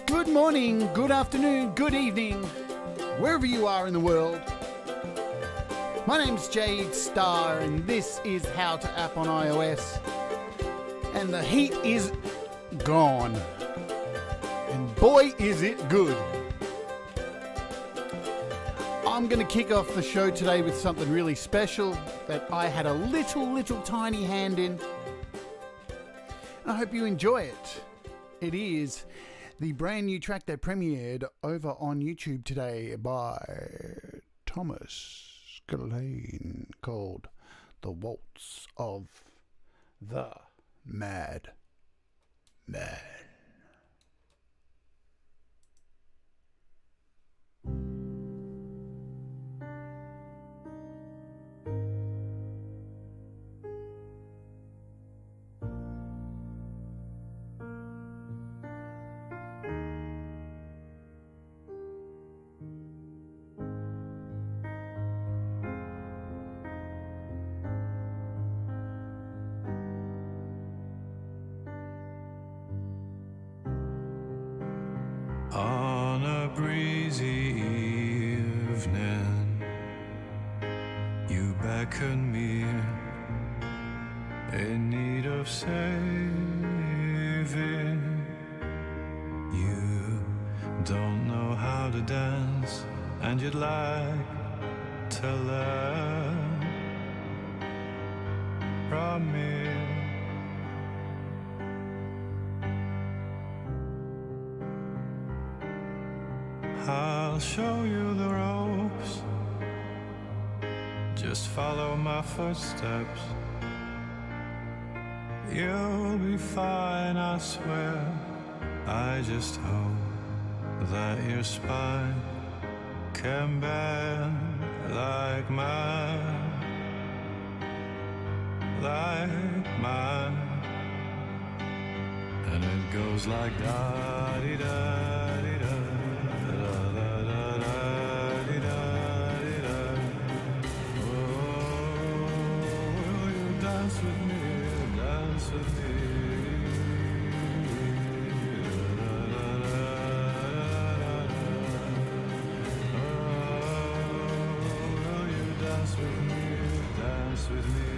Good morning, good afternoon, good evening, wherever you are in the world. My name's Jade, Starr, and this is How to App on iOS. And the heat is gone. And boy, is it good. I'm going to kick off the show today with something really special that I had a little tiny hand in. I hope you enjoy it. It is the brand new track that premiered over on YouTube today by Thomas Gillane called The Waltz of the Mad Man. On a breezy evening, you beckon me in need of saving. You don't know how to dance, and you'd like to learn from me. I'll show you the ropes. Just follow my footsteps. You'll be fine, I swear. I just hope that your spine can bend like mine. And it goes like da-dee-da-dee-da. Dance with me, dance with me. Oh, you dance with me, dance with me.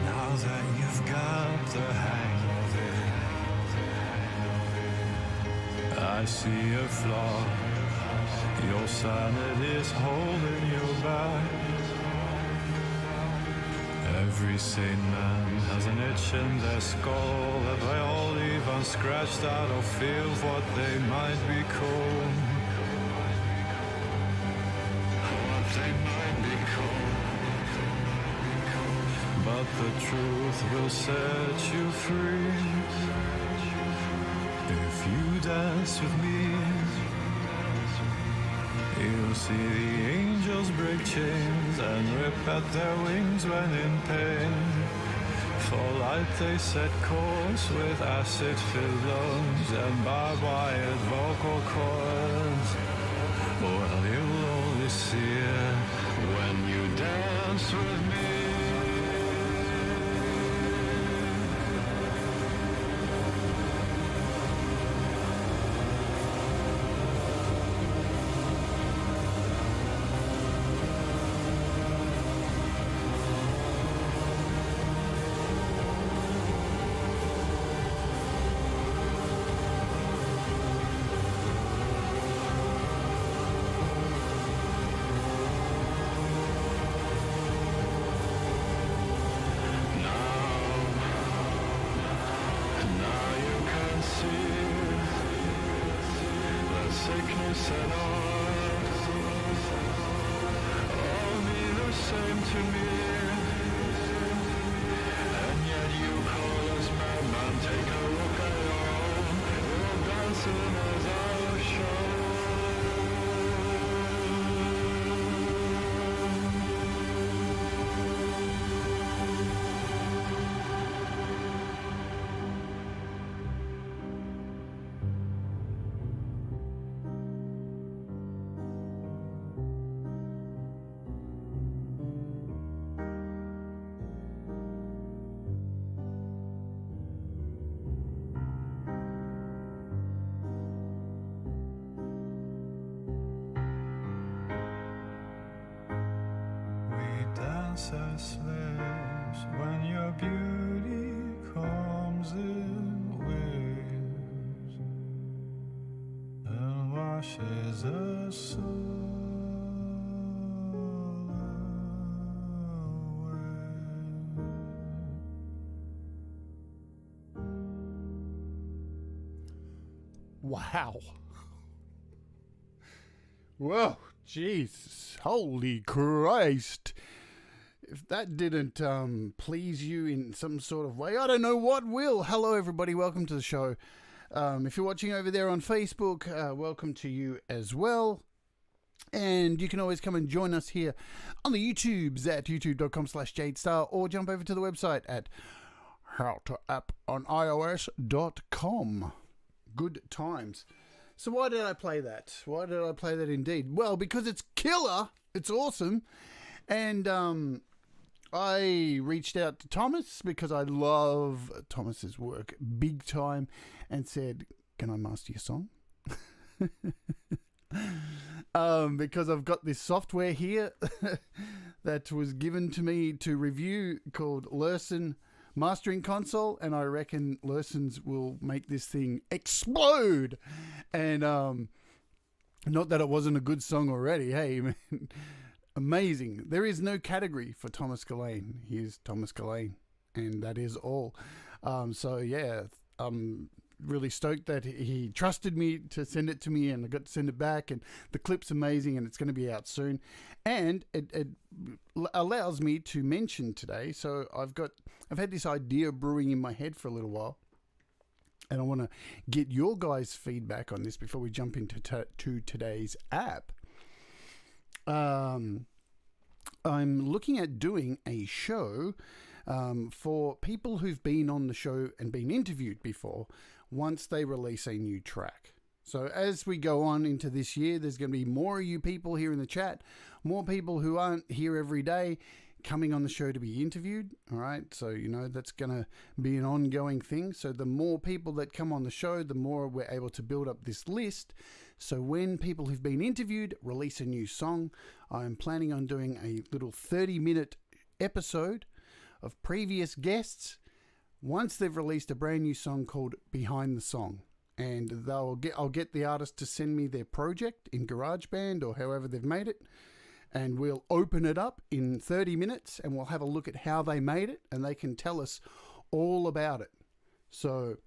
Now that you've got the hang of it, I see a flaw. Your sanity's holding you back. Every sane man has an itch in their skull. Have they all even scratched out or feel what they might be called? What they might be called. But the truth will set you free if you dance with me. You'll see the angels break chains and rip at their wings when in pain. For light they set course with acid-filled lungs and barbed-wired vocal cords. Well, you'll only see it when you dance with me. senseless when your beauty comes in waves and washes us all away. Wow. Whoa, Jesus, holy Christ. If that didn't please you in some sort of way, I don't know what will. Hello, everybody. Welcome to the show. If you're watching over there on Facebook, welcome to you as well. And you can always come and join us here on the YouTubes at youtube.com/JadeStarr, or jump over to the website at howtoapponios.com. Good times. So why did I play that? Why did I play that indeed? Well, because it's killer. It's awesome. And I reached out to Thomas because I love Thomas's work big time and said, can I master your song? Because I've got this software here that was given to me to review called Lursen Mastering Console, and I reckon Lursens will make this thing explode. And not that it wasn't a good song already. Hey, man, amazing. There is no category for Thomas Gillane. He is Thomas Gillane, and that is all. So yeah, I'm really stoked that he trusted me to send it to me, and I got to send it back, and the clip's amazing, and it's going to be out soon. And it allows me to mention today, so I've had this idea brewing in my head for a little while, and I want to get your guys' feedback on this before we jump into to today's app. I'm looking at doing a show for people who've been on the show and been interviewed before once they release a new track. So as we go on into this year, there's going to be more of you people here in the chat, more people who aren't here every day coming on the show to be interviewed. All right. So, you know, that's going to be an ongoing thing. So the more people that come on the show, the more we're able to build up this list. So when people who've been interviewed release a new song, I'm planning on doing a little 30-minute episode of previous guests once they've released a brand new song called Behind the Song. And I'll get the artist to send me their project in GarageBand or however they've made it, and we'll open it up in 30 minutes and we'll have a look at how they made it, and they can tell us all about it. So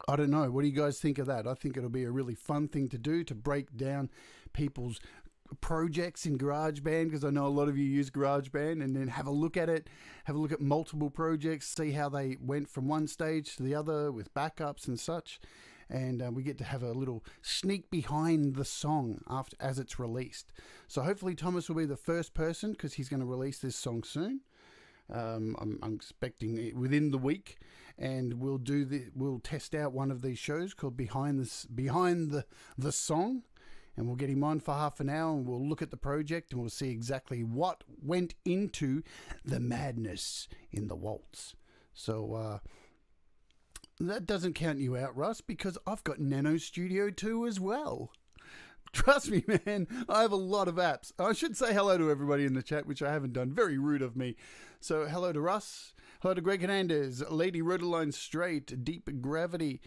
I don't know, what do you guys think of that? I think it'll be a really fun thing to do, to break down people's projects in GarageBand, because I know a lot of you use GarageBand, and then have a look at it, have a look at multiple projects, see how they went from one stage to the other with backups and such. And we get to have a little sneak behind the song as it's released. So hopefully Thomas will be the first person, because he's going to release this song soon. I'm expecting it within the week, and we'll test out one of these shows called Behind the Song. And we'll get him on for half an hour, and we'll look at the project, and we'll see exactly what went into the madness in the waltz. So that doesn't count you out, Russ, because I've got Nano Studio 2 as well. Trust me, man, I have a lot of apps. I should say hello to everybody in the chat, which I haven't done. Very rude of me. So hello to Russ, hello to Greg Hernandez, Lady Rodaline Straight, Deep Gravity,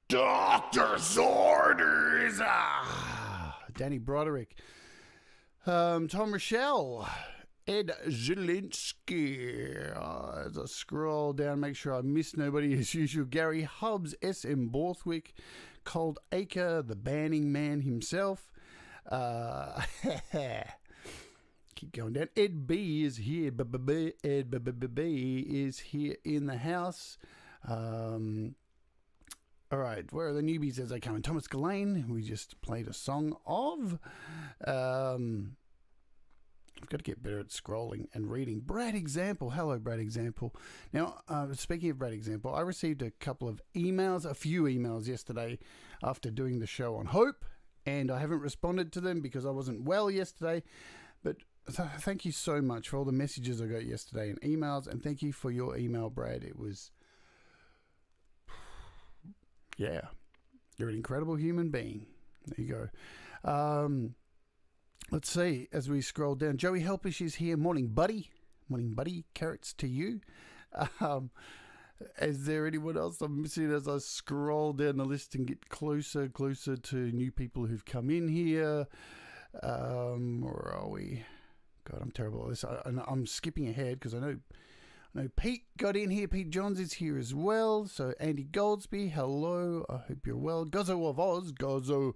Dr. Zorders, Danny Broderick, Tom Rochelle, Ed Zielinski. As I scroll down, make sure I miss nobody as usual. Gary Hubbs, SM Borthwick, Cold Acre, the Banning Man himself. Keep going down. Ed B is here. Ed B is here in the house. All right, where are the newbies as they come in? Thomas Gillane, we just played a song of. I've got to get better at scrolling and reading. Brad Example. Hello, Brad Example. Now, speaking of Brad Example, I received a few emails yesterday after doing the show on Hope, and I haven't responded to them because I wasn't well yesterday. But thank you so much for all the messages I got yesterday and emails, and thank you for your email, Brad. It was... yeah, you're an incredible human being. There you go. let's see, as we scroll down, Joey Helpish is here. Morning, buddy. Morning, buddy. Carrots to you. Is there anyone else I'm missing as I scroll down the list and get closer to new people who've come in here? Where are we? God, I'm terrible at this. I'm skipping ahead because I know Pete got in here. Pete Johns is here as well. So Andy Goldsby, hello. I hope you're well. Gozzo of Oz. Gozzo.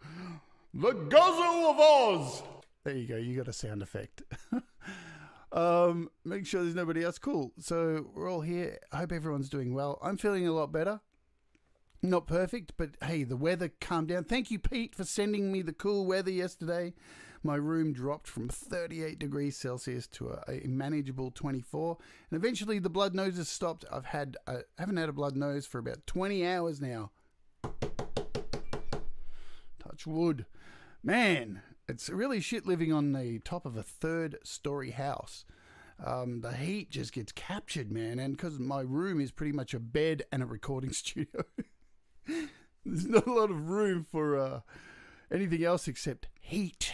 The Gozzo of Oz. There you go. You got a sound effect. Make sure there's nobody else. Cool. So we're all here. I hope everyone's doing well. I'm feeling a lot better. Not perfect, but hey, the weather calmed down. Thank you, Pete, for sending me the cool weather yesterday. My room dropped from 38 degrees Celsius to a manageable 24. And eventually the blood noses stopped. I haven't had a blood nose for about 20 hours now. Touch wood. Man, it's really shit living on the top of a 3rd-story house. The heat just gets captured, man. And because my room is pretty much a bed and a recording studio, there's not a lot of room for anything else except heat.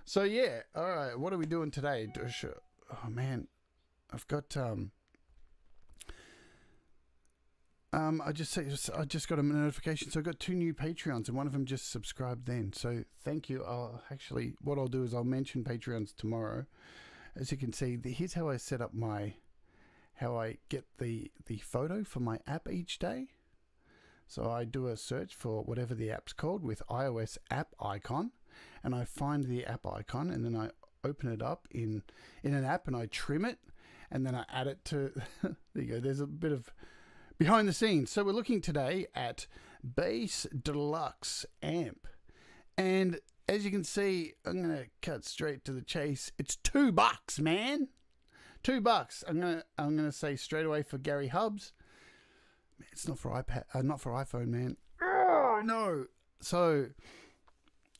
So yeah, all right. What are we doing today? Oh man, I've got I just got a notification. So I got 2 new Patreons, and one of them just subscribed then. So thank you. What I'll do is I'll mention Patreons tomorrow. As you can see, here's how I set up how I get the photo for my app each day. So I do a search for whatever the app's called with iOS app icon, and I find the app icon, and then I open it up in an app, and I trim it, and then I add it to. There you go. There's a bit of behind the scenes. So we're looking today at Bass Deluxe Amp, and as you can see, I'm gonna cut straight to the chase. It's $2, man. $2. I'm gonna say straight away for Gary Hubs. It's not for not for iPhone, man. Oh no. So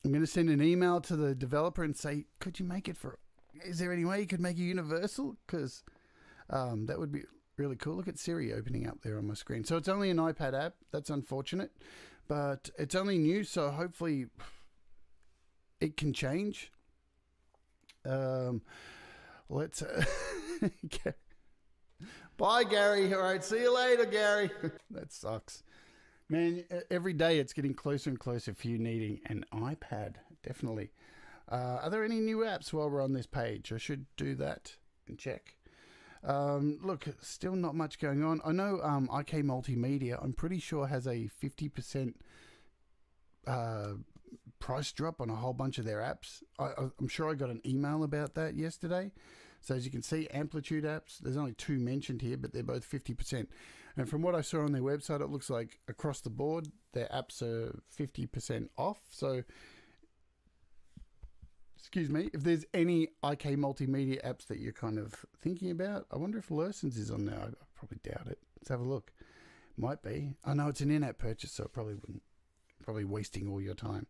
I'm going to send an email to the developer and say, could you make it is there any way you could make it universal? Because that would be really cool. Look at Siri opening up there on my screen. So it's only an iPad app. That's unfortunate. But it's only new, so hopefully it can change. Let's... Bye, Gary. All right, see you later, Gary. That sucks. Man, every day it's getting closer and closer for you needing an iPad, definitely. Are there any new apps while we're on this page? I should do that and check. Look, still not much going on. I know IK Multimedia, I'm pretty sure, has a 50% price drop on a whole bunch of their apps. I'm sure I got an email about that yesterday. So as you can see, Amplitude apps, there's only 2 mentioned here, but they're both 50%. And from what I saw on their website, it looks like across the board, their apps are 50% off. So, excuse me, if there's any IK Multimedia apps that you're kind of thinking about, I wonder if Lerson's is on there. I probably doubt it. Let's have a look. Might be. I know it's an in-app purchase, so it probably wouldn't. Probably wasting all your time.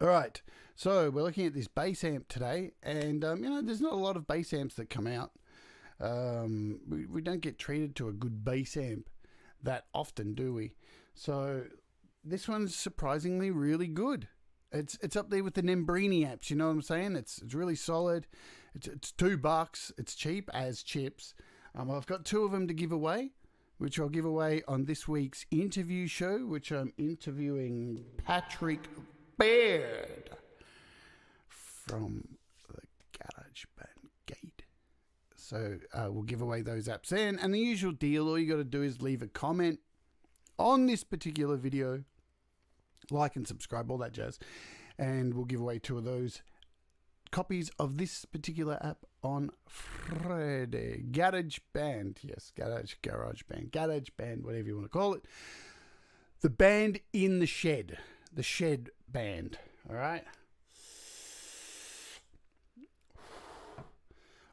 All right, so we're looking at this bass amp today, and there's not a lot of bass amps that come out. We don't get treated to a good bass amp that often, do we? So this one's surprisingly really good. It's up there with the Nembrini apps. You know what I'm saying? It's really solid. It's $2. It's cheap as chips. I've got 2 of them to give away, which I'll give away on this week's interview show, which I'm interviewing Patrick Baird from the Garage Band Jade. So we'll give away those apps then. And the usual deal, all you got to do is leave a comment on this particular video, like and subscribe, all that jazz. And we'll give away 2 of those copies of this particular app on Friday. Garage Band. Yes, Garage Band, whatever you want to call it. The band in the shed. The shed band. All right.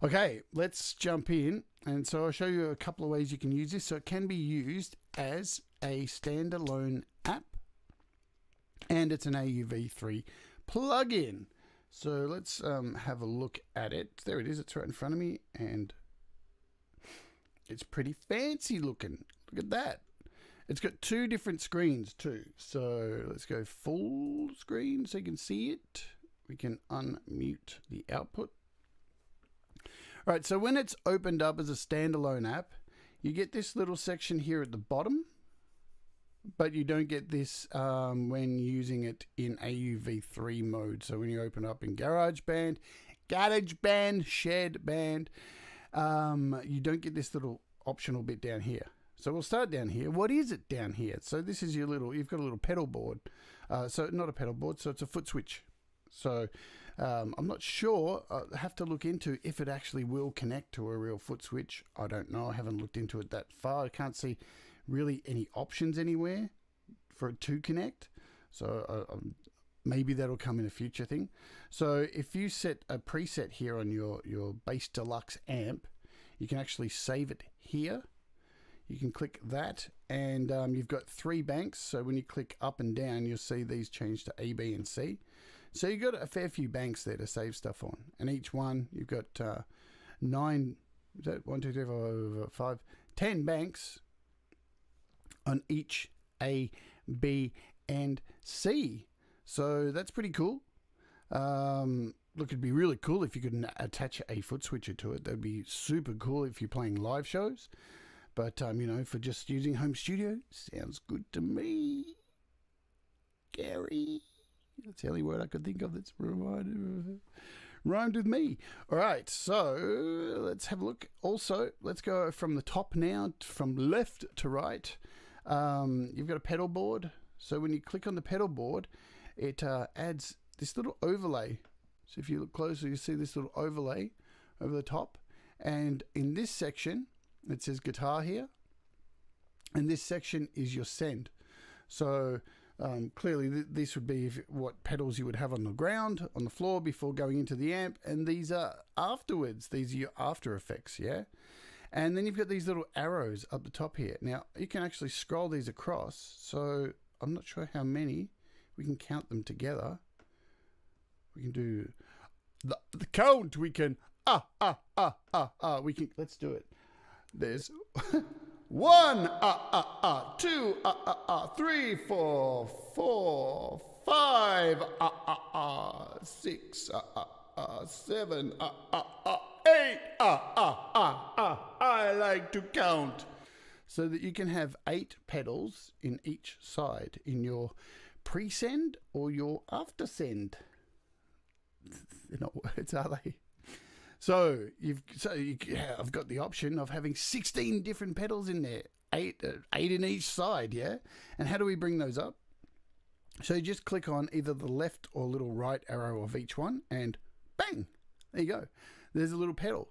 Okay, let's jump in. And so I'll show you a couple of ways you can use this. So it can be used as a standalone app, and it's an AUv3 plugin. So let's have a look at it. There it is. It's right in front of me, and it's pretty fancy looking. Look at that. It's got two different screens too. So let's go full screen so you can see it. We can unmute the output. All right, so when it's opened up as a standalone app, you get this little section here at the bottom, but you don't get this when using it in AUv3 mode. So when you open up in GarageBand, Shared Band, you don't get this little optional bit down here. So we'll start down here. What is it down here? So this is your little, you've got a little pedal board. So not a pedal board, so it's a foot switch. So I'm not sure. I'll have to look into if it actually will connect to a real foot switch. I don't know. I haven't looked into it that far. I can't see really any options anywhere for it to connect. So maybe that'll come in a future thing. So if you set a preset here on your Bass Deluxe Amp, you can actually save it here. You can click that, and you've got 3 banks. So when you click up and down, you'll see these change to A, B, and C. So you've got a fair few banks there to save stuff on. And each one, you've got 9, is that 1, 2, 3, 4, 5, 10 banks on each A, B, and C. So that's pretty cool. Look, it'd be really cool if you could attach a foot switcher to it. That'd be super cool if you're playing live shows. But, you know, for just using home studio, sounds good to me. Gary. That's the only word I could think of that's rhymed with me. All right, so let's have a look. Also, let's go from the top now, from left to right. You've got a pedal board. So when you click on the pedal board, it adds this little overlay. So if you look closer, you see this little overlay over the top. And in this section, it says guitar here. And this section is your send. So clearly this would be what pedals you would have on the ground, on the floor before going into the amp. And these are afterwards. These are your after effects, yeah? And then you've got these little arrows up the top here. Now, you can actually scroll these across. So I'm not sure how many. We can count them together. We can do the count. We can, we can, let's do it. There's 1, 2, 3, 4, 5, 6, 7, 8, I like to count. So that you can have 8 pedals in each side in your pre-send or your after-send. They're not words, are they? So I've got the option of having 16 different pedals in there, 8 in each side, yeah? And how do we bring those up? So you just click on either the left or little right arrow of each one, and bang, there you go. There's a little pedal.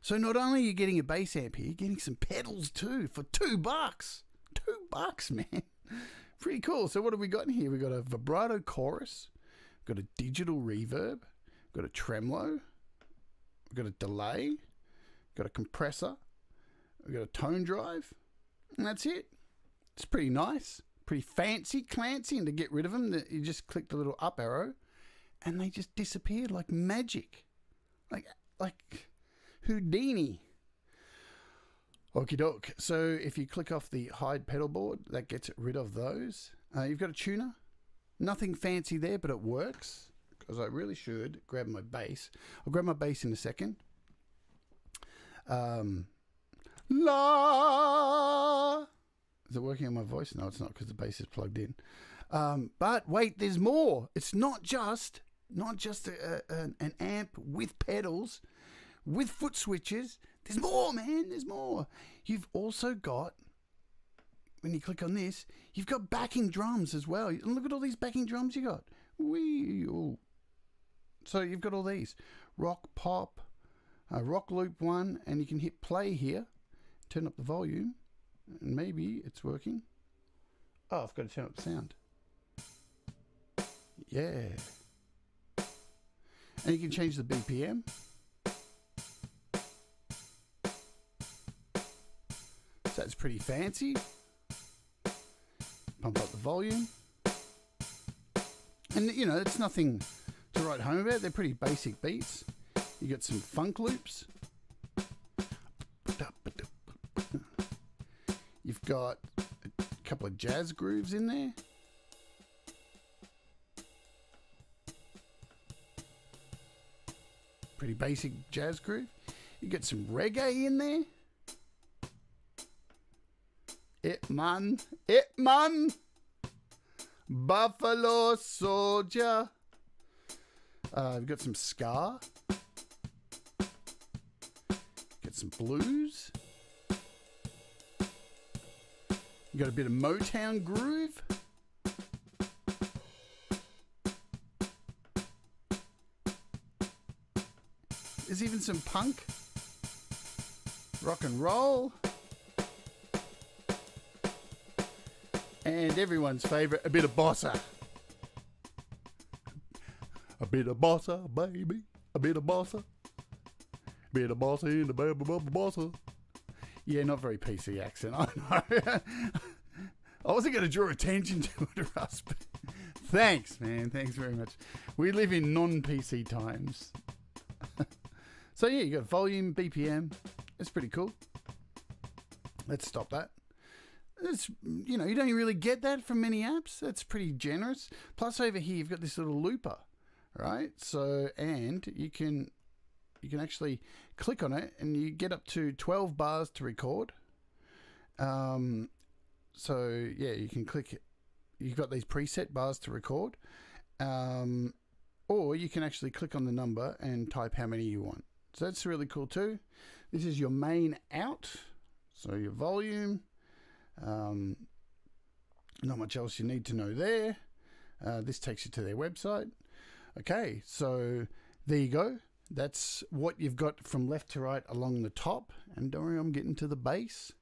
So not only are you getting a bass amp here, you're getting some pedals too for $2. $2, man. Pretty cool. So what have we got in here? We've got a vibrato chorus, we've got a digital reverb, we've got a tremolo, we've got a delay, we've got a compressor, we've got a tone drive, and that's it. It's pretty nice, pretty fancy-clancy, and to get rid of them, you just click the little up arrow, and they just disappeared like magic. Like Houdini. Okie doke. So if you click off the hide pedal board, that gets rid of those. You've got a tuner. Nothing fancy there, but it works. Because I really should grab my bass. I'll grab my bass in a second. La. Is it working on my voice? No, it's not, because the bass is plugged in. But wait, there's more. It's not just an amp with pedals, with foot switches. There's more, man. There's more. You've also got, when you click on this, you've got backing drums as well. Look at all these backing drums you got. Wee. Ooh. So you've got all these. Rock, pop, rock loop 1, and you can hit play here. Turn up the volume, and maybe it's working. Oh, I've got to turn up the sound. Yeah. And you can change the BPM. So that's pretty fancy. Pump up the volume. And, you know, it's nothing to write home about. They're pretty basic beats. You got some funk loops. You've got a couple of jazz grooves in there. Pretty basic jazz groove. You get some reggae in there. It man. Buffalo Soldier. We've got some ska. Get some blues. You got a bit of Motown groove. There's even some punk, rock and roll, and everyone's favourite, a bit of bossa. A bit of bossa, baby, a bit of bossa. A bit of bossa in the baby bossa. Yeah, not very PC accent, I know. I wasn't going to draw attention to it, Russ, but thanks, man, thanks very much. We live in non-PC times. So yeah, you got volume, BPM. It's pretty cool. Let's stop that. It's, you know, you don't really get that from many apps. That's pretty generous. Plus over here, you've got this little looper, right? So, and you can actually click on it and you get up to 12 bars to record. So yeah, you can click it. You've got these preset bars to record. Or you can actually click on the number and type how many you want. So that's really cool too. This is your main out. So your volume. Not much else you need to know there. This takes you to their website. Okay, so there you go. That's what you've got from left to right along the top. And don't worry, I'm getting to the bass.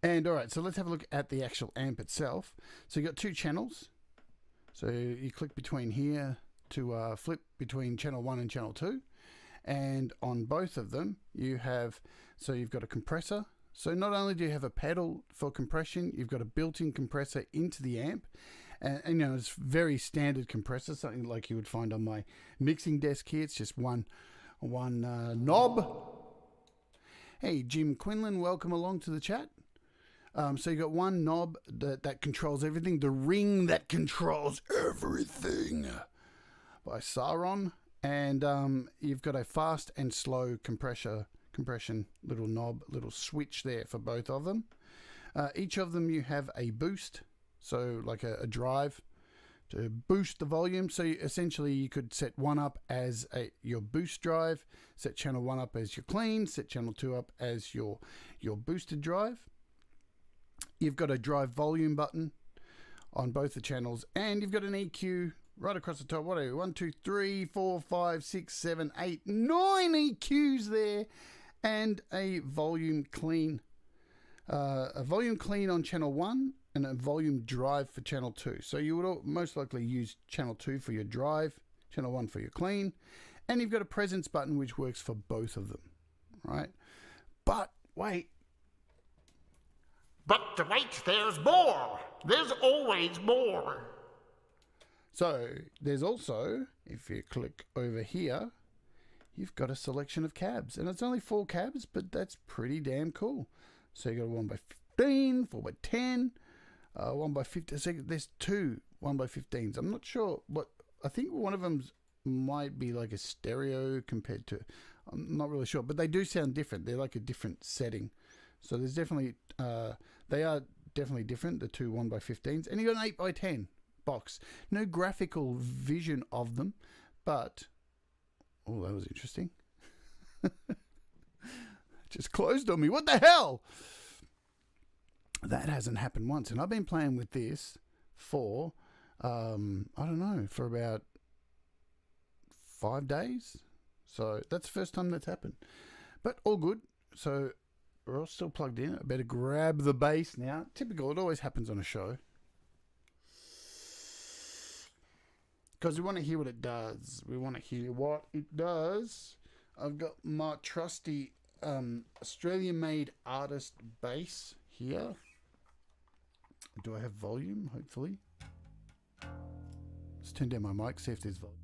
And all right, so let's have a look at the actual amp itself. So you've got two channels. So you click between here to flip between channel 1 and channel 2. And on both of them, you have, so you've got a compressor. So not only do you have a pedal for compression, you've got a built-in compressor into the amp. And you know, it's very standard compressor, something like you would find on my mixing desk here. It's just one knob. Hey, Jim Quinlan, welcome along to the chat. So you got one knob that controls everything, the ring that controls everything by Sauron, and you've got a fast and slow compression little knob, little switch there for both of them. Each of them you have a boost, so like a drive to boost the volume. So essentially you could set one up as your boost drive, set channel 1 up as your clean, set channel 2 up as your boosted drive. You've got a drive volume button on both the channels, and you've got an EQ right across the top. What are you? 1, 2, 3, 4, 5, 6, 7, 8, 9 EQs there, and a volume clean. A volume clean on channel 1 and a volume drive for channel 2. So you would most likely use channel 2 for your drive, channel 1 for your clean, and you've got a presence button which works for both of them, right? But wait. But wait, there's more. There's always more. So there's also, if you click over here, you've got a selection of cabs. And it's only 4 cabs, but that's pretty damn cool. So you got a 1x15, 4x10, 1x50. So there's 2 1x15s. I'm not sure what, I think one of them might be like a stereo compared to, I'm not really sure, but they do sound different. They're like a different setting. So there's definitely, they are definitely different, the 2 1x15s. And you got an 8x10 box. No graphical vision of them, but, oh, that was interesting. Just closed on me. What the hell? That hasn't happened once. And I've been playing with this for, I don't know, for about 5 days. So that's the first time that's happened. But all good. So we're all still plugged in. I better grab the bass now. Typical, it always happens on a show. Because we want to hear what it does. We want to hear what it does. I've got my trusty Australian-made artist bass here. Do I have volume? Hopefully. Let's turn down my mic, see if there's volume.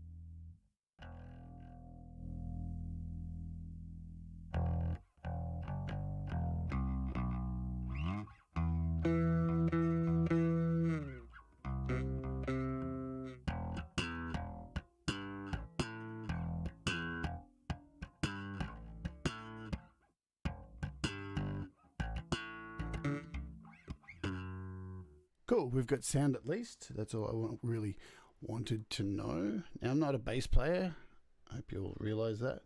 Cool, we've got sound at least. That's all I really wanted to know. Now, I'm not a bass player. I hope you'll realise that.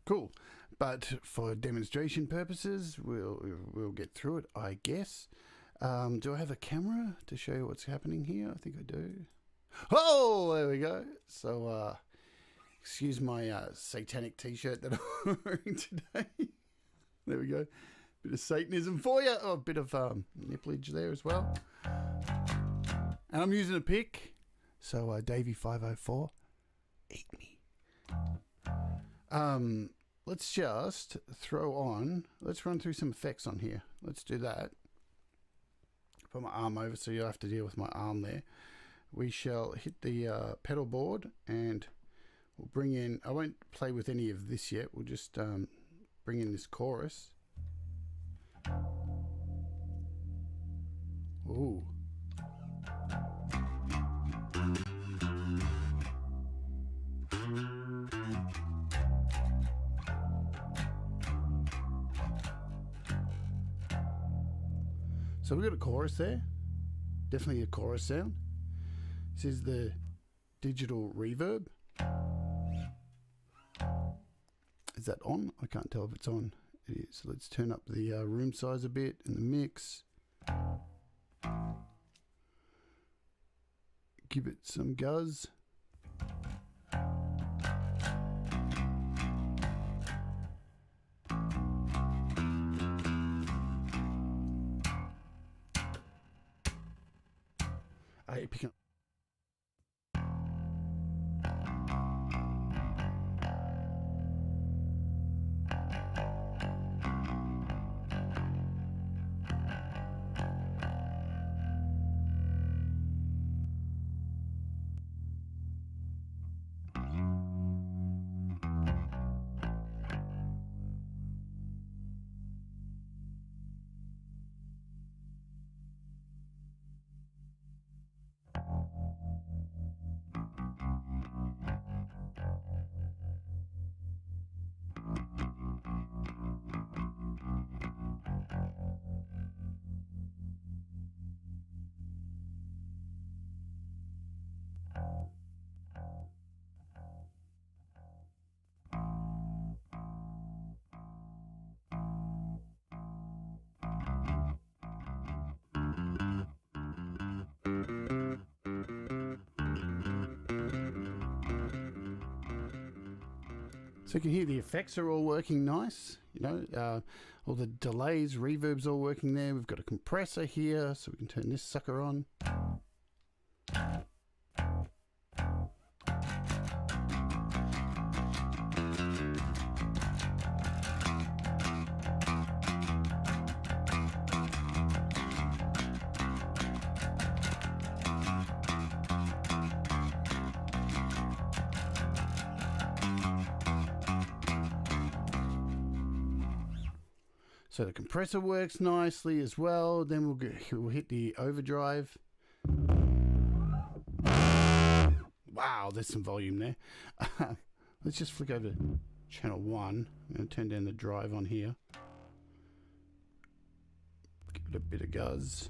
Cool, but for demonstration purposes, we'll get through it, I guess. Do I have a camera to show you what's happening here? I think I do. Oh, there we go. So, excuse my satanic t-shirt that I'm wearing today. There we go. Bit of Satanism for you. Oh, a bit of nipplage there as well. And I'm using a pick. So, Davey504, eat me. Let's just throw on. Let's run through some effects on here. Let's do that. Put my arm over so you'll have to deal with my arm there. We shall hit the pedal board and we'll bring in, I won't play with any of this yet, we'll just bring in this chorus. Ooh. So we've got a chorus there, definitely a chorus sound. This is the digital reverb. Is that on? I can't tell if it's on. It is. Let's turn up the room size a bit in the mix. Give it some guzz. Hey, pick up. So you can hear the effects are all working nice, you know, all the delays, reverb's all working there. We've got a compressor here, so we can turn this sucker on. So the compressor works nicely as well. Then we'll hit the overdrive. Wow, there's some volume there. Let's just flick over to channel 1. I'm going to turn down the drive on here. Give it a bit of guzz.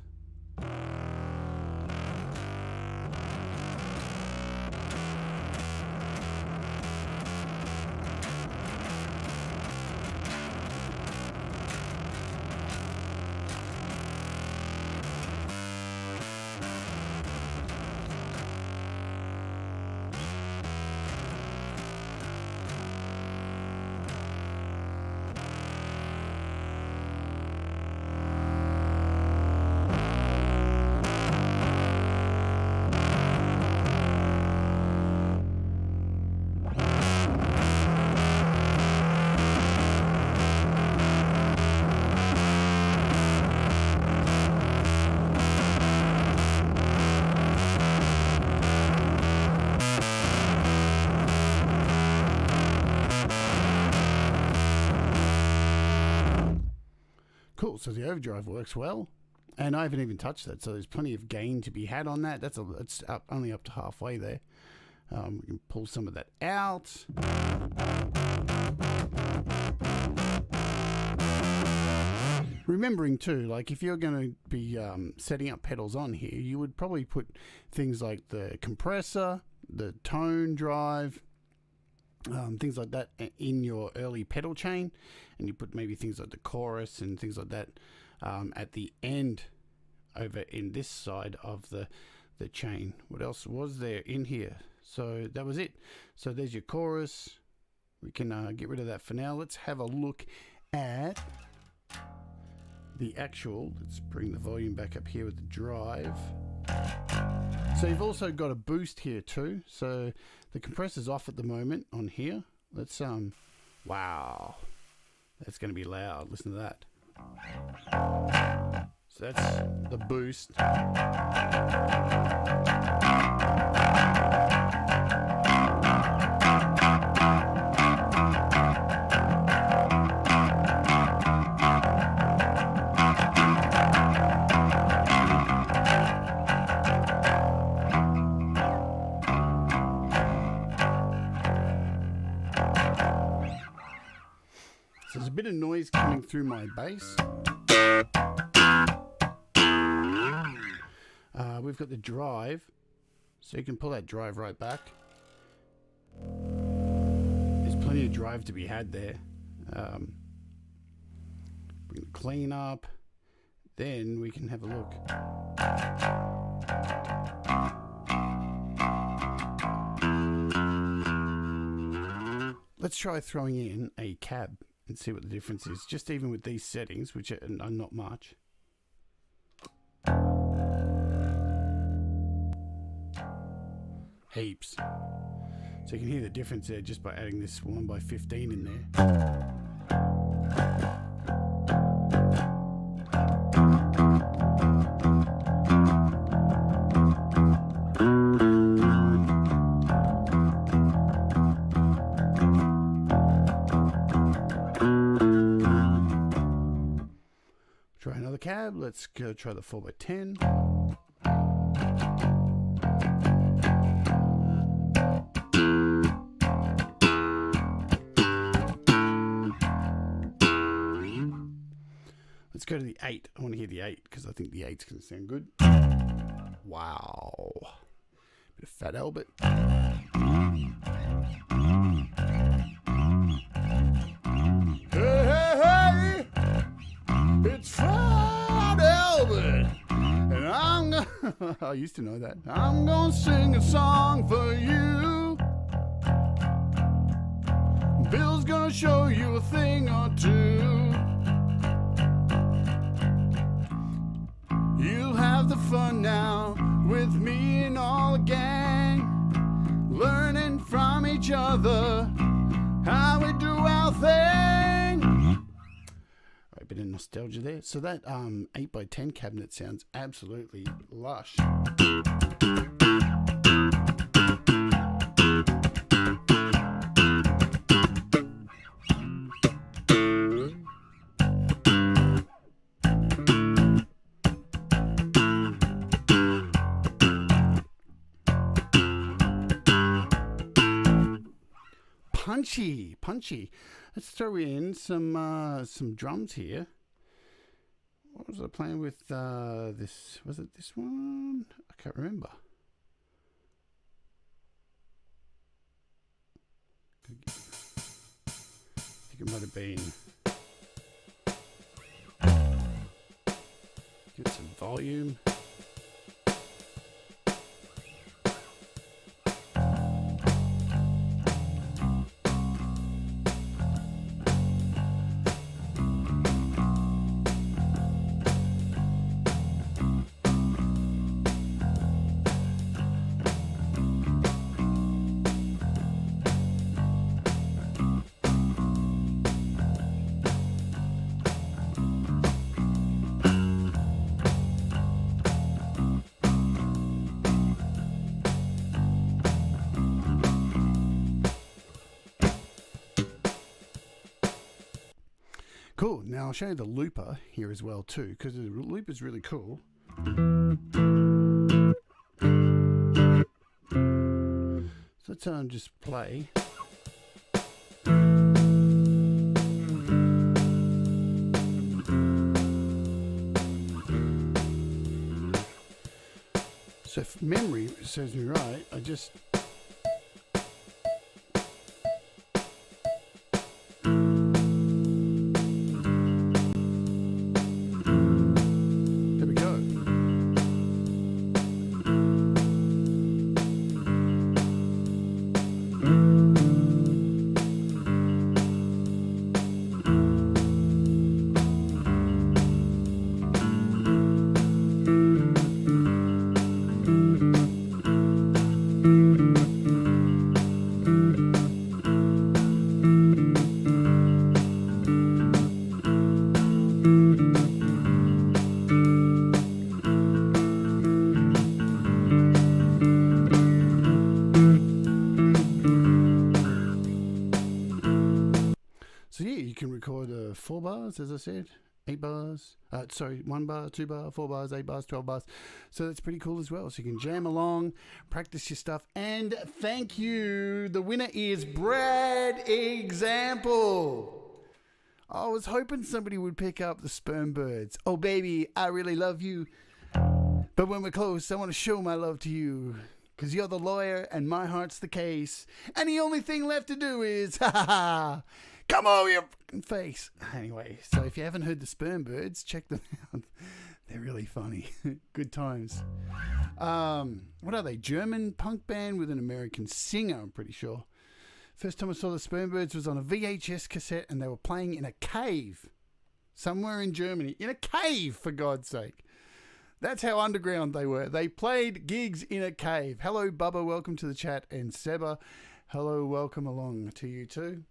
Cool, so the overdrive works well, and I haven't even touched that, so there's plenty of gain to be had on that. It's only up to halfway there. We can pull some of that out. Remembering too, like if you're going to be setting up pedals on here, you would probably put things like the compressor, the tone drive, things like that in your early pedal chain, and you put maybe things like the chorus and things like that at the end over in this side of the chain. What else was there in here? So that was it. So there's your chorus. We can get rid of that for now. Let's have a look at the actual. Let's bring the volume back up here with the drive. So you've also got a boost here too. So the compressor's off at the moment on here. Let's wow, that's going to be loud. Listen to that. So that's the boost. So there's a bit of noise coming through my bass. We've got the drive, so you can pull that drive right back. There's plenty of drive to be had there. Bring the clean up, then we can have a look. Let's try throwing in a cab and see what the difference is, just even with these settings, which are not much. Heaps. So you can hear the difference there just by adding this 1x15 in there. Try another cab. Let's go try the 4x10. Let's go to the 8. I want to hear the 8 because I think the 8's going to sound good. Wow. Bit of Fat Albert. Hey, hey, hey! It's Fat Albert! And I'm gonna... I used to know that. I'm gonna sing a song for you. Bill's gonna show you a thing or two. You'll have the fun now with me and all the gang, learning from each other how we do our thing. Right, a bit of nostalgia there. So that 8x10 cabinet sounds absolutely lush. Punchy. Let's throw in some drums here. What was I playing with? This was it. This one? I can't remember. I think it might have been. Get some volume. Cool. Now I'll show you the looper here as well too, because the loop is really cool. So let's just play. So if memory serves me right, I just... There we go. So yeah, you can record 4 bars, as I said, 8 bars, 1 bar, 2 bar, 4 bars, 8 bars, 12 bars. So that's pretty cool as well. So you can jam along, practice your stuff. And thank you. The winner is Brad Example. I was hoping somebody would pick up the Sperm Birds. Oh, baby, I really love you. But when we're close, I want to show my love to you. Because you're the lawyer and my heart's the case. And the only thing left to do is, ha ha ha, come over your fucking face. Anyway, so if you haven't heard the Sperm Birds, check them out. They're really funny. Good times. What are they? German punk band with an American singer, I'm pretty sure. First time I saw the Sperm Birds was on a VHS cassette and they were playing in a cave. Somewhere in Germany. In a cave, for God's sake. That's how underground they were. They played gigs in a cave. Hello, Bubba. Welcome to the chat. And Seba, hello, welcome along to you too.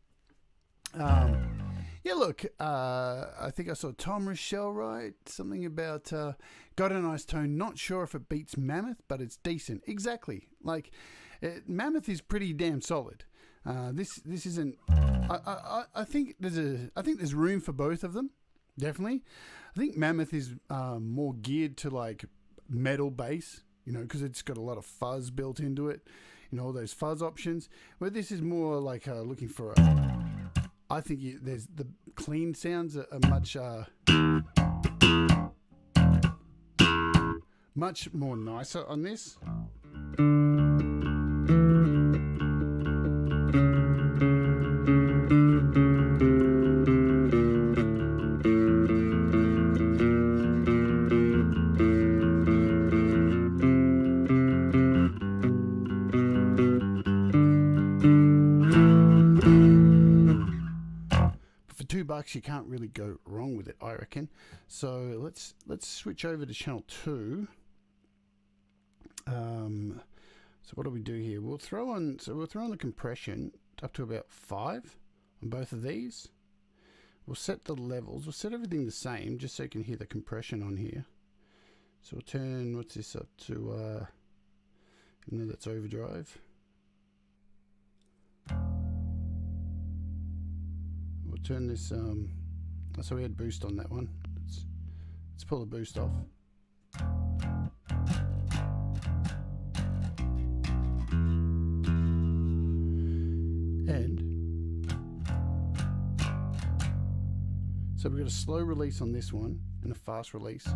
Yeah, look, I think I saw Tom Rochelle write something about got a nice tone. Not sure if it beats Mammoth, but it's decent. Exactly. Like, Mammoth is pretty damn solid. This isn't. I think there's room for both of them. Definitely. I think Mammoth is more geared to like metal bass, you know, because it's got a lot of fuzz built into it, you know, all those fuzz options. Where this is more like looking for I think there's the clean sounds are much more nicer on this. $2 you can't really go wrong with it, I reckon. So let's switch over to channel 2. So what do we do here? We'll throw on the compression up to about 5 on both of these. We'll set the levels. We'll set everything the same just so you can hear the compression on here. So we'll turn what's this up to even though that's overdrive. We'll turn this, so we had boost on that one. Let's pull the boost off. And so we've got a slow release on this one and a fast release.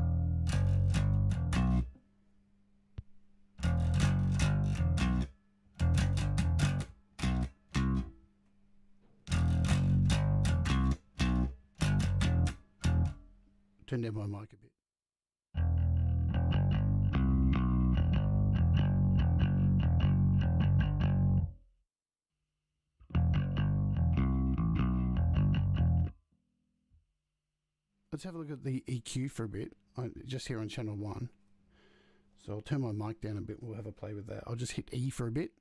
Turn down my mic a bit. Let's have a look at the EQ for a bit, just here on channel 1. So I'll turn my mic down a bit, we'll have a play with that. I'll just hit E for a bit.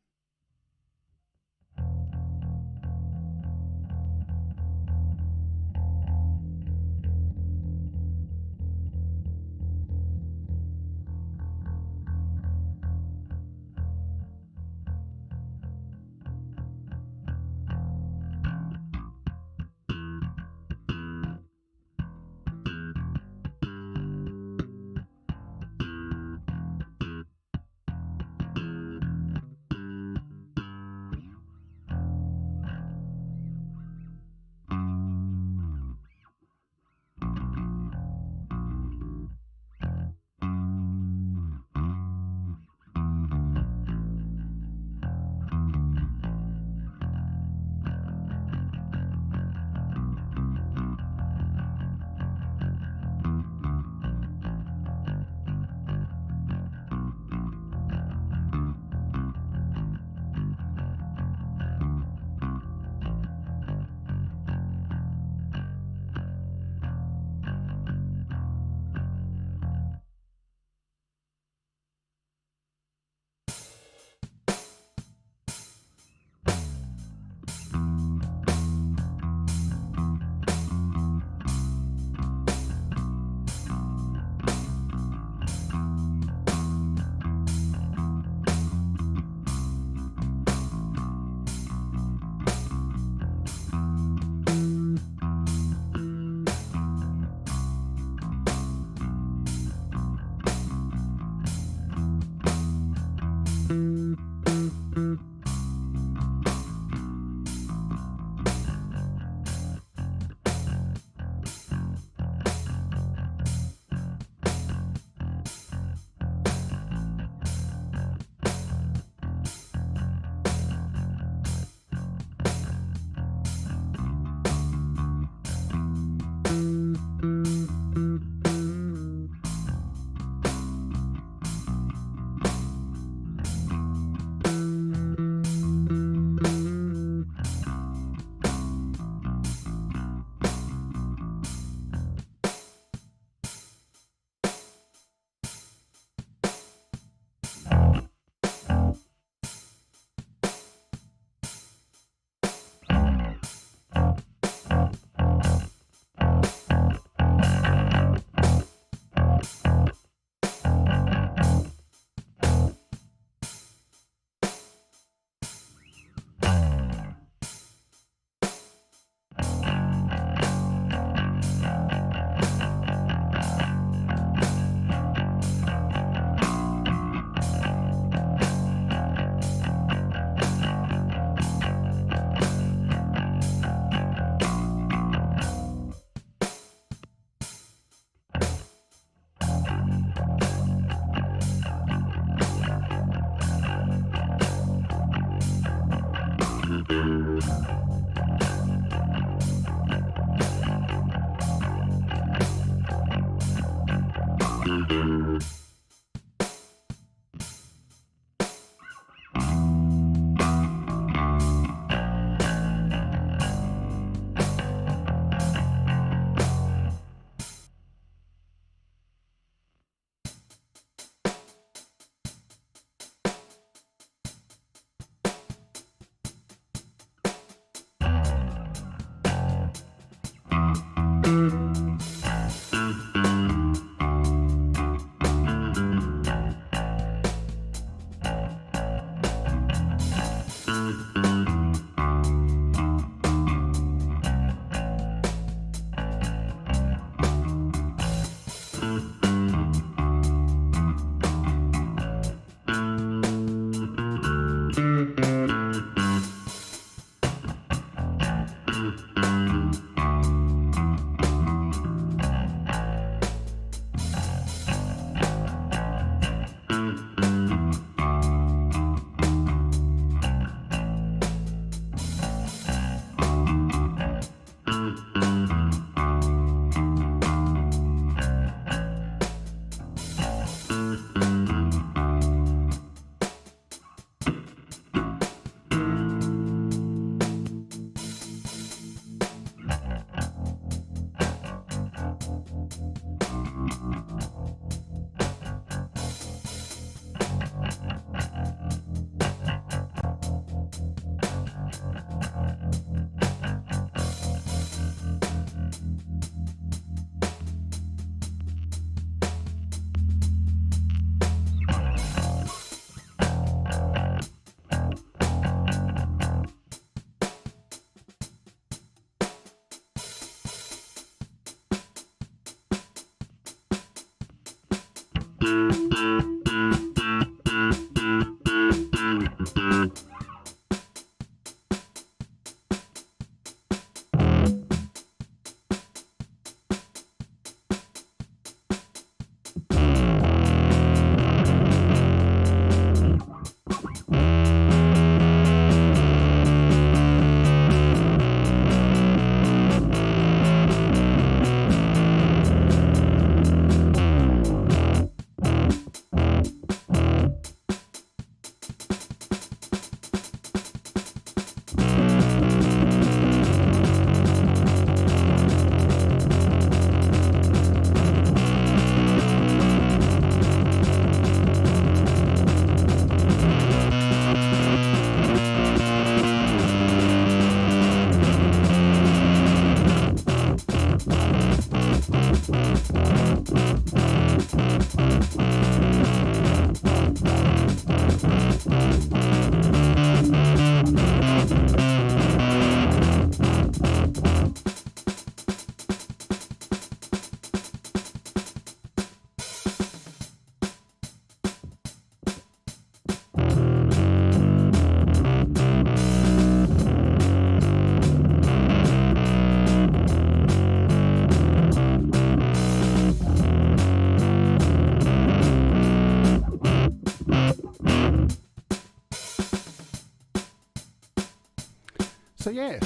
So yeah,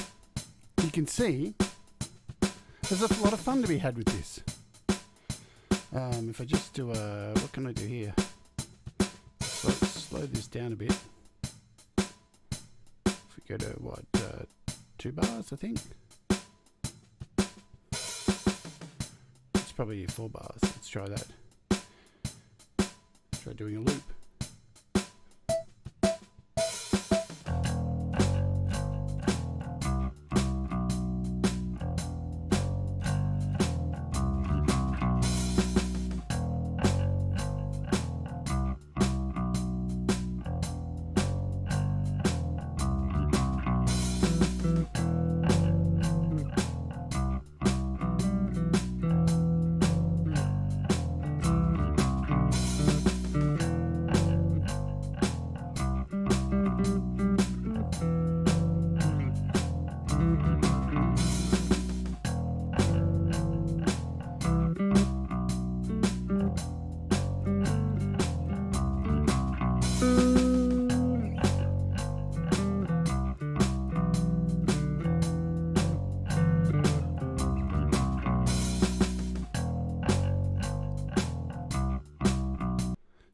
you can see there's a lot of fun to be had with this. If I just do a, what can I do here? Slow this down a bit. If we go to what, 2 bars, I think. It's probably 4 bars. Let's try that. Try doing a loop.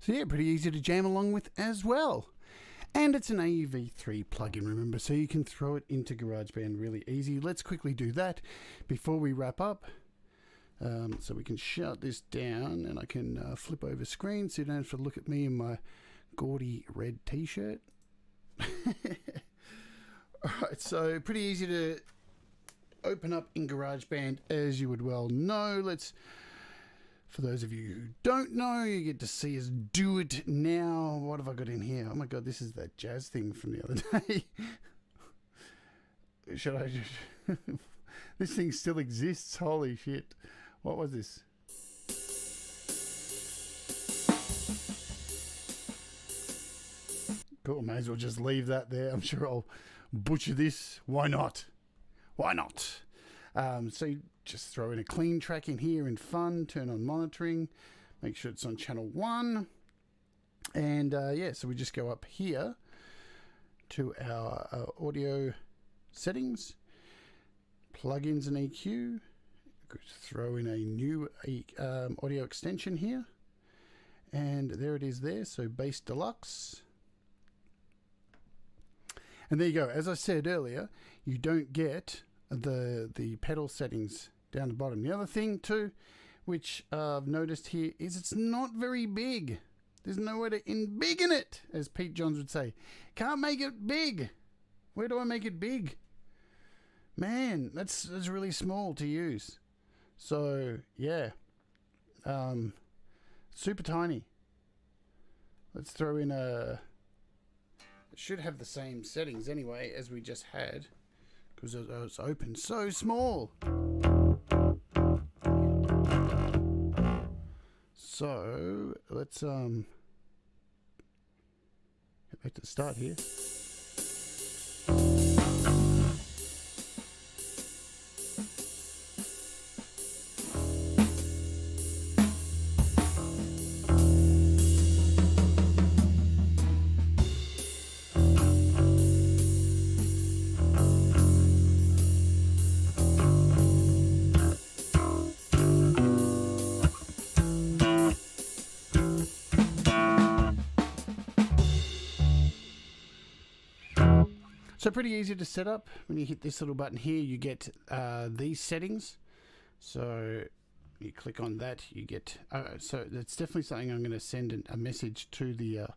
So yeah, pretty easy to jam along with as well. And it's an AUv3 plugin, remember, so you can throw it into GarageBand really easy. Let's quickly do that before we wrap up. So we can shut this down and I can flip over screen so you don't have to look at me in my gaudy red t-shirt. Alright, so pretty easy to open up in GarageBand, as you would well know. For those of you who don't know, you get to see us do it now. What have I got in here? Oh my god, this is that jazz thing from the other day. Should I just... This thing still exists. Holy shit. What was this? Cool, may as well just leave that there. I'm sure I'll butcher this. Why not? Why not? So you just throw in a clean track in here in Fun, turn on monitoring, make sure it's on channel 1. And yeah, so we just go up here to our audio settings, plugins and EQ, throw in a new audio extension here. And there it is there, so Bass Deluxe. And there you go. As I said earlier, you don't get the pedal settings down the bottom. The other thing too, which I've noticed here, is it's not very big. There's nowhere to embiggen it, as Pete Johns would say. Can't make it big. Where do I make it big? Man, that's really small to use. So yeah, super tiny. Let's throw in a... It should have the same settings anyway as we just had, because it's open. So small. So let's get back to the start here. So pretty easy to set up. When you hit this little button here, you get these settings. So you click on that, you get... so that's definitely something I'm going to send a message to the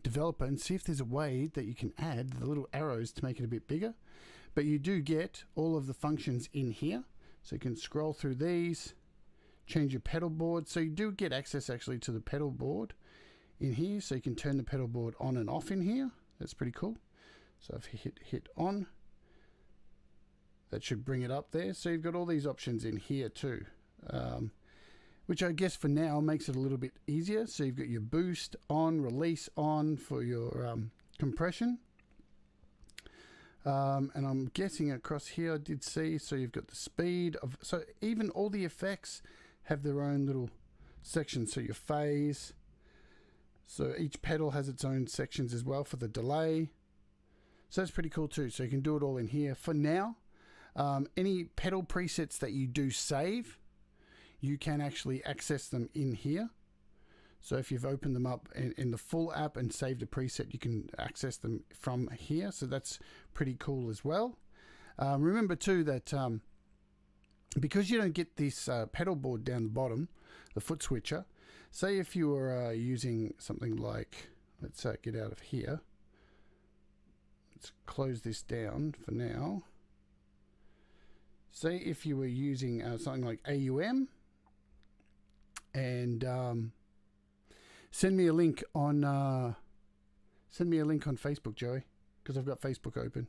developer and see if there's a way that you can add the little arrows to make it a bit bigger. But you do get all of the functions in here. So you can scroll through these, change your pedal board. So you do get access actually to the pedal board in here. So you can turn the pedal board on and off in here. That's pretty cool. So if you hit on, that should bring it up there. So you've got all these options in here too, which I guess for now makes it a little bit easier. So you've got your boost on, release on for your compression. And I'm guessing across here I did see, so you've got the speed of, so even all the effects have their own little sections. So your phase, so each pedal has its own sections as well for the delay. So that's pretty cool too. So you can do it all in here. For now, any pedal presets that you do save, you can actually access them in here. So if you've opened them up in the full app and saved a preset, you can access them from here. So that's pretty cool as well. Remember too that because you don't get this pedal board down the bottom, the foot switcher, say if you were using something like, let's get out of here. Let's close this down for now. Say if you were using something like AUM, and send me a link on Facebook, Joey, because I've got Facebook open,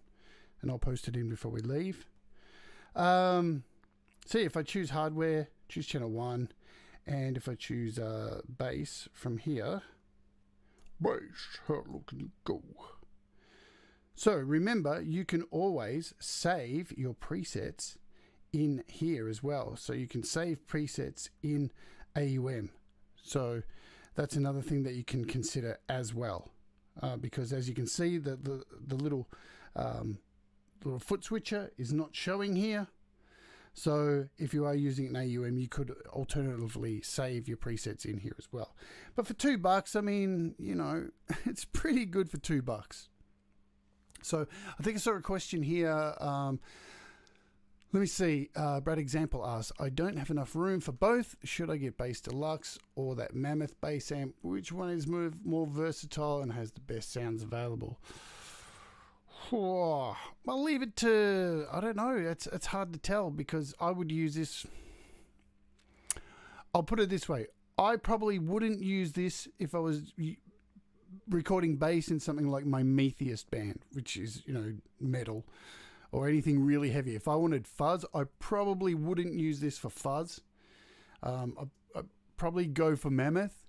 and I'll post it in before we leave. See, if I choose hardware, choose channel 1, and if I choose bass from here, bass, how low can you go? So remember, you can always save your presets in here as well. So you can save presets in AUM. So that's another thing that you can consider as well. Because as you can see, the little foot switcher is not showing here. So if you are using an AUM, you could alternatively save your presets in here as well. But for $2, I mean, you know, it's pretty good for $2. So I think I saw a question here. Let me see. Brad Example asks, I don't have enough room for both. Should I get Bass Deluxe or that Mammoth bass amp? Which one is more versatile and has the best sounds available? I'll leave it to, I don't know. It's hard to tell because I would use this. I'll put it this way. I probably wouldn't use this if I was recording bass in something like my Metheist band, which is, you know, metal or anything really heavy. If I wanted fuzz, I probably wouldn't use this for fuzz. I'd probably go for Mammoth,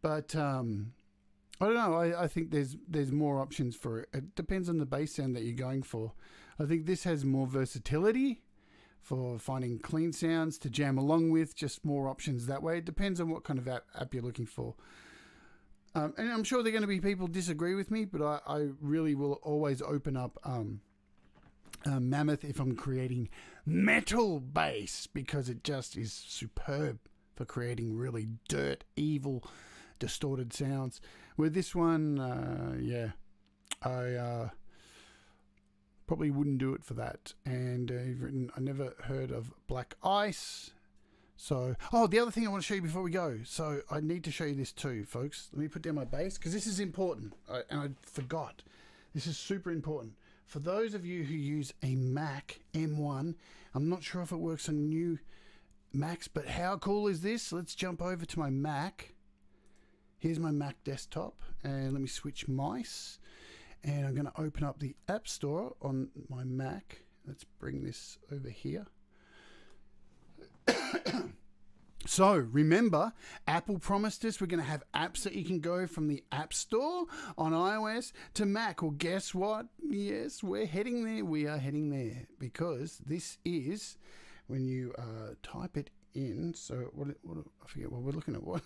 but I don't know. I think there's more options for it. It depends on the bass sound that you're going for. I think this has more versatility for finding clean sounds to jam along with, just more options that way. It depends on what kind of app you're looking for. And I'm sure there are going to be people disagree with me, but I really will always open up Mammoth if I'm creating metal bass, because it just is superb for creating really evil, distorted sounds. With this one, I probably wouldn't do it for that. And I never heard of Black Ice. So, the other thing I want to show you before we go. So I need to show you this too, folks. Let me put down my bass because this is important. And I forgot. This is super important. For those of you who use a Mac M1, I'm not sure if it works on new Macs, but how cool is this? Let's jump over to my Mac. Here's my Mac desktop, and let me switch mice. And I'm going to open up the App Store on my Mac. Let's bring this over here. So remember, Apple promised us we're going to have apps that you can go from the App Store on iOS to Mac. Well, guess what? Yes, we're heading there. We are heading there because this is when you type it in. So what I forget what we're looking at. What?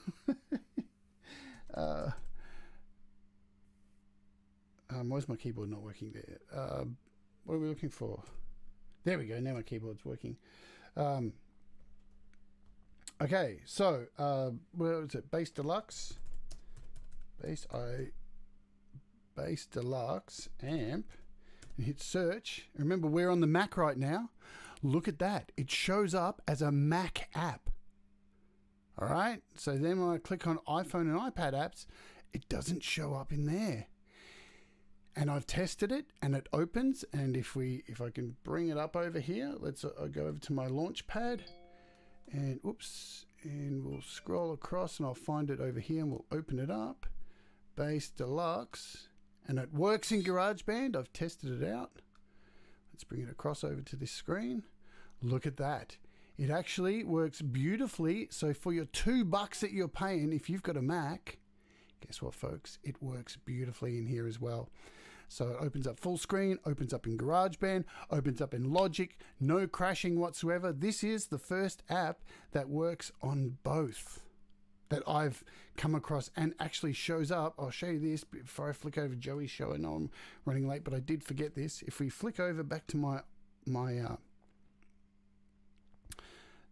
Why's my keyboard not working there? What are we looking for? There we go. Now my keyboard's working. Okay, so where is it? Bass Deluxe, Bass Deluxe Amp, and hit search. Remember, we're on the Mac right now. Look at that; it shows up as a Mac app. All right. So then when I click on iPhone and iPad apps, it doesn't show up in there. And I've tested it, and it opens. And if I can bring it up over here, let's go over to my launch pad. And and we'll scroll across and I'll find it over here and we'll open it up. Bass Deluxe, and it works in GarageBand. I've tested it out. Let's bring it across over to this screen. Look at that. It actually works beautifully. So for your $2 that you're paying, if you've got a Mac, guess what, folks? It works beautifully in here as well. So it opens up full screen, opens up in GarageBand, opens up in Logic, no crashing whatsoever. This is the first app that works on both. that I've come across and actually shows up. I'll show you this before I flick over Joey's show. I know I'm running late, but I did forget this. If we flick over back to my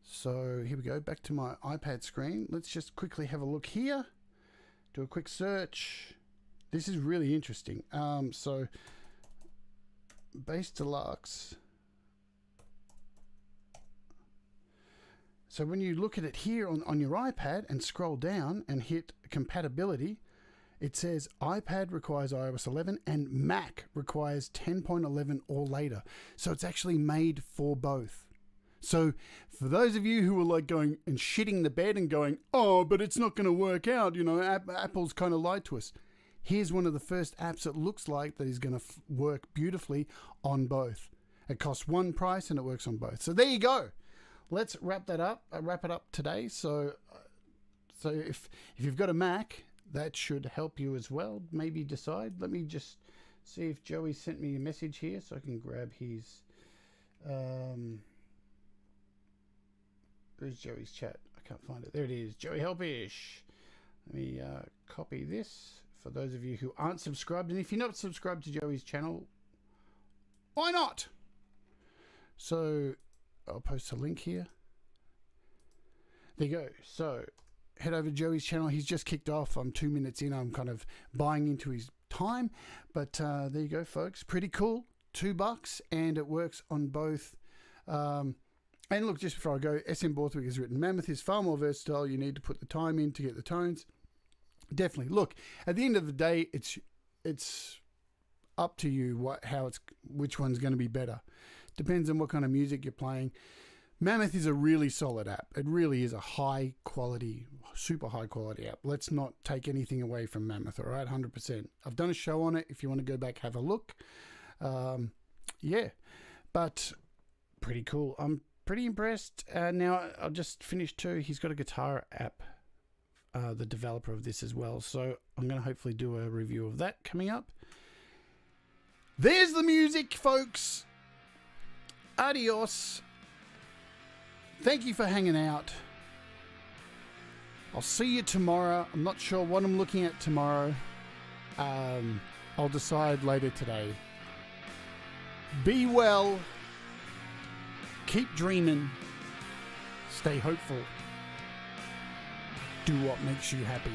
so here we go, back to my iPad screen. Let's just quickly have a look here. Do a quick search. This is really interesting. So Bass Deluxe. So when you look at it here on your iPad and scroll down and hit compatibility, it says iPad requires iOS 11 and Mac requires 10.11 or later. So it's actually made for both. So for those of you who are like going and shitting the bed and going, oh, but it's not going to work out, you know, Apple's kind of lied to us. Here's one of the first apps it looks like that is going to work beautifully on both. It costs one price and it works on both. So there you go. Let's wrap it up today. So if you've got a Mac, that should help you as well. Maybe decide. Let me just see if Joey sent me a message here so I can grab his. Where's Joey's chat? I can't find it. There it is. Joey Helpish. Let me copy this for those of you who aren't subscribed. And if you're not subscribed to Joey's channel, why not? So I'll post a link here. There you go. So head over to Joey's channel. He's just kicked off. I'm 2 minutes in. I'm kind of buying into his time. But there you go, folks. Pretty cool. $2 and it works on both. And look, just before I go, SM Borthwick has written, Mammoth is far more versatile. You need to put the time in to get the tones. Definitely. Look, at the end of the day, it's up to you which one's going to be better. Depends on what kind of music you're playing. Mammoth is a really solid app. It really is a high quality, super high quality app. Let's not take anything away from Mammoth, all right? 100%. I've done a show on it. If you want to go back, have a look. Yeah, but pretty cool. I'm pretty impressed. Now, I'll just finish too. He's got a guitar app, the developer of this as well. So I'm going to hopefully do a review of that coming up. There's the music, folks. Adios. Thank you for hanging out. I'll see you tomorrow. I'm not sure what I'm looking at tomorrow. I'll decide later today. Be well. Keep dreaming. Stay hopeful. Do what makes you happy.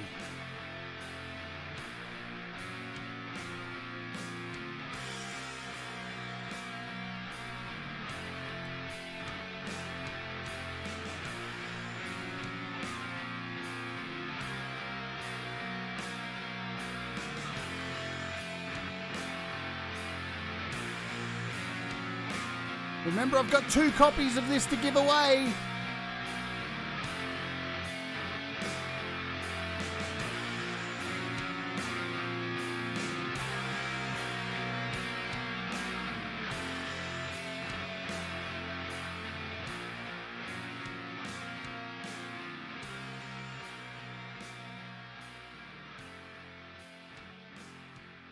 Remember, I've got 2 copies of this to give away.